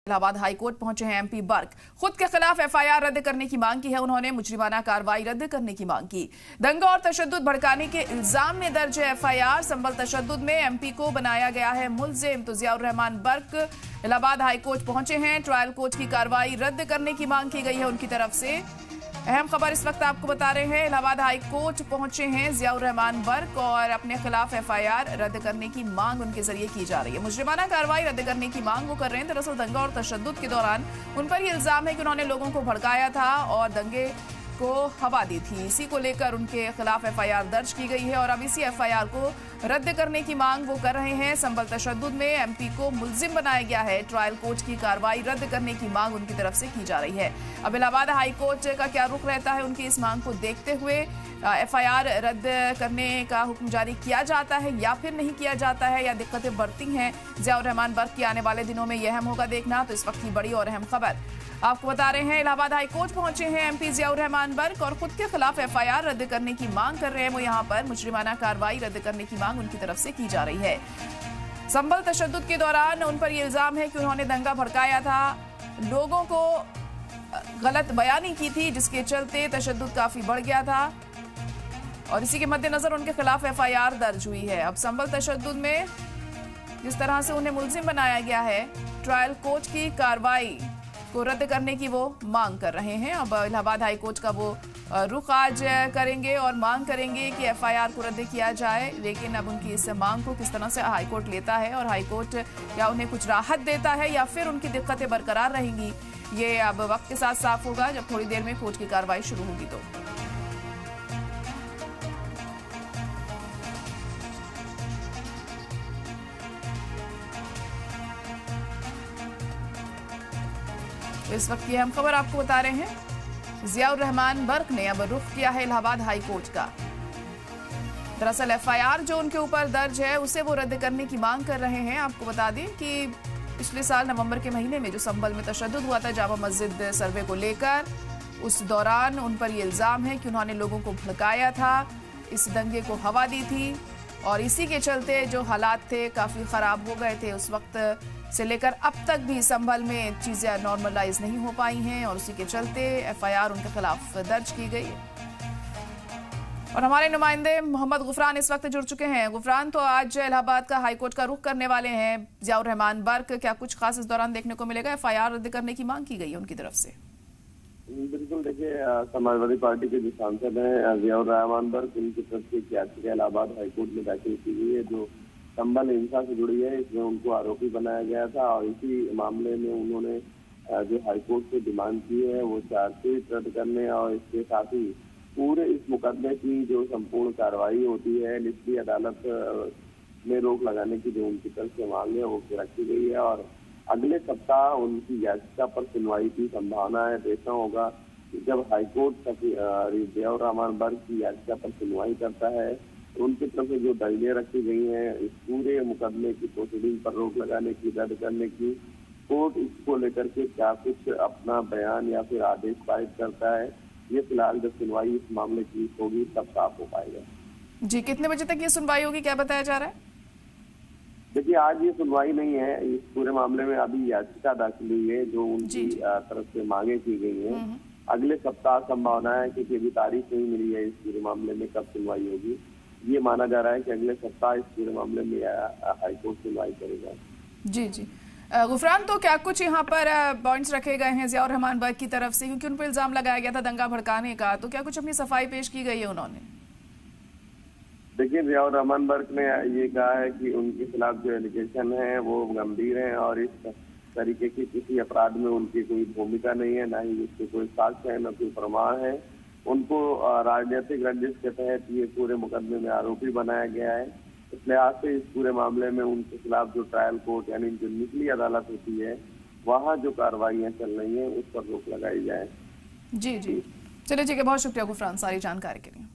Allahabad high court पहुंचे हैं MP Barq. खुद के खिलाफ एफआईआर रद्द करने की मांग की है उन्होंने। मुजरिमाना कार्रवाई रद्द करने की मांग की। दंगा और तशद्दुद भड़काने के इल्जाम में दर्ज है एफआईआर। संभल तशद्दुद में एमपी को बनाया गया है मुल्जिम। तो जियाउर रहमान बर्क इलाहाबाद हाईकोर्ट पहुंचे हैं। ट्रायल कोर्ट की कार्रवाई रद्द करने की मांग की गई है उनकी तरफ से। अहम खबर इस वक्त आपको बता रहे हैं। इलाहाबाद हाईकोर्ट पहुंचे हैं जियाउर रहमान बर्क और अपने खिलाफ एफआईआर रद्द करने की मांग उनके जरिए की जा रही है। मुजरिमाना कार्रवाई रद्द करने की मांग वो कर रहे हैं। दरअसल दंगा और तशद्दुद के दौरान उन पर यह इल्जाम है कि उन्होंने लोगों को भड़काया था और दंगे को हवा दी थी। इसी को लेकर उनके खिलाफ एफआईआर दर्ज की गई है और अब इसी एफआईआर को रद्द करने की मांग वो कर रहे हैं। संभल तशद्दुद में एमपी को मुल्जिम बनाया गया है। ट्रायल कोर्ट की कार्रवाई रद्द करने की मांग उनकी तरफ से की जा रही है। अब इलाहाबाद हाईकोर्ट का क्या रुख रहता है उनकी इस मांग को देखते हुए एफआईआर रद्द करने का हुक्म जारी किया जाता है या फिर नहीं किया जाता है, या दिक्कतें बढ़ती हैं जियाउर रहमान बर्क की आने वाले दिनों में यह अहम होगा देखना। तो इस वक्त की बड़ी और अहम खबर आपको बता रहे हैं। इलाहाबाद हाईकोर्ट पहुंचे हैं एमपी जियाउर रहमान बर्क और खुद के खिलाफ एफआईआर रद्द करने की मांग कर रहे हैं वो। यहाँ पर मुजरिमाना कार्रवाई रद्द करने की मांग उनकी तरफ से की जा रही है। संभल तशद्दुद के दौरान उन पर यह इल्जाम है कि उन्होंने दंगा भड़काया था, लोगों को गलत बयानी की थी, जिसके चलते तशद्दुद काफी बढ़ गया था और इसी के मद्देनजर उनके खिलाफ एफआईआर दर्ज हुई है। अब संभल तशद्दुद में जिस तरह से उन्हें मुल्जिम बनाया गया है, ट्रायल कोर्ट की कार्रवाई को रद्द करने की वो मांग कर रहे हैं। अब इलाहाबाद हाईकोर्ट का वो रुख आज करेंगे और मांग करेंगे कि एफआईआर को रद्द किया जाए। लेकिन अब उनकी इस मांग को किस तरह से हाईकोर्ट लेता है और हाईकोर्ट या उन्हें कुछ राहत देता है या फिर उनकी दिक्कतें बरकरार रहेंगी, ये अब वक्त के साथ साफ होगा जब थोड़ी देर में कोर्ट की कार्रवाई शुरू होगी। तो इस वक्त की अहम खबर आपको बता रहे हैं। जियाउर रहमान बर्क ने अब रुख किया है इलाहाबाद हाईकोर्ट का। दरअसल एफआईआर जो उनके ऊपर दर्ज है उसे वो रद्द करने की मांग कर रहे हैं। आपको बता दें कि पिछले साल नवंबर के महीने में जो संभल में तशद्दुद हुआ था जामा मस्जिद सर्वे को लेकर, उस दौरान उन पर यह इल्जाम है कि उन्होंने लोगों को भड़काया था, इस दंगे को हवा दी थी और इसी के चलते जो हालात थे काफी खराब हो गए थे। उस वक्त से लेकर अब तक भी संभल में चीजें नॉर्मलाइज नहीं हो पाई हैं और उसी के चलते एफआईआर उनके खिलाफ दर्ज की गई है। और हमारे नुमाइंदे मोहम्मद गुफरान इस वक्त जुड़ चुके हैं। गुफरान, तो आज इलाहाबाद का हाईकोर्ट का रुख करने वाले हैं जियाउर रहमान बर्क, क्या कुछ खास इस दौरान देखने को मिलेगा? एफआईआर रद्द करने की मांग की गई है उनकी तरफ से। बिल्कुल, देखिए समाजवादी पार्टी के जो सांसद हैं जियाउर रहमान बर्क, उनकी तरफ से एक याचिका इलाहाबाद हाईकोर्ट में दाखिल की गई है जो संभल हिंसा से जुड़ी है। इसमें उनको आरोपी बनाया गया था और इसी मामले में उन्होंने जो हाईकोर्ट से डिमांड की है वो चार्जशीट रद्द करने और इसके साथ ही पूरे इस मुकदमे की जो संपूर्ण कार्रवाई होती है निचली अदालत में रोक लगाने की जो उनकी तरफ से मांग है वो रखी गई है और अगले सप्ताह उनकी याचिका पर सुनवाई की संभावना है। देखना होगा कि जब हाईकोर्ट जियाउर रहमान बर्क की याचिका पर सुनवाई करता है उनकी तरफ से जो दलीलें रखी गई हैं इस पूरे मुकदमे की प्रोसीडिंग पर रोक लगाने की, रद्द करने की, कोर्ट इसको लेकर के क्या कुछ अपना बयान या फिर आदेश पारित करता है, ये फिलहाल जब सुनवाई इस मामले की होगी तब साफ हो पाएगा। जी, कितने बजे तक ये सुनवाई होगी, क्या बताया जा रहा है? देखिए, आज ये सुनवाई नहीं है। इस पूरे मामले में अभी याचिका दाखिल हुई है जो उनकी तरफ से मांगे की गई है। अगले सप्ताह संभावना है क्योंकि अभी तारीख नहीं मिली है इस पूरे मामले में कब सुनवाई होगी। ये माना जा रहा है कि अगले सप्ताह इस पूरे मामले में हाईकोर्ट सुनवाई करेगा। जी जी गुफरान, तो क्या कुछ यहाँ पर पॉइंट्स रखे गए हैं जियाउर रहमान बर्क की तरफ से, क्योंकि उन पर इल्जाम लगाया गया था दंगा भड़काने का, तो क्या कुछ अपनी सफाई पेश की गई है उन्होंने? देखिए, जियाउर रहमान बर्क ने ये कहा है कि उनके खिलाफ जो एलिगेशन है वो गंभीर है और इस तरीके की किसी अपराध में उनकी कोई भूमिका नहीं है, ना ही उसके कोई साक्ष्य है, न कोई प्रमाण है। उनको राजनीतिक रंजिश के तहत ये पूरे मुकदमे में आरोपी बनाया गया है। इस लिहाज से इस पूरे मामले में उनके खिलाफ जो ट्रायल कोर्ट यानी जो निचली अदालत होती है वहाँ जो कार्रवाइयाँ चल रही हैं उस पर रोक लगाई जाए। जी जी, चलिए ठीक है, बहुत शुक्रिया गुफरान सारी जानकारी के लिए।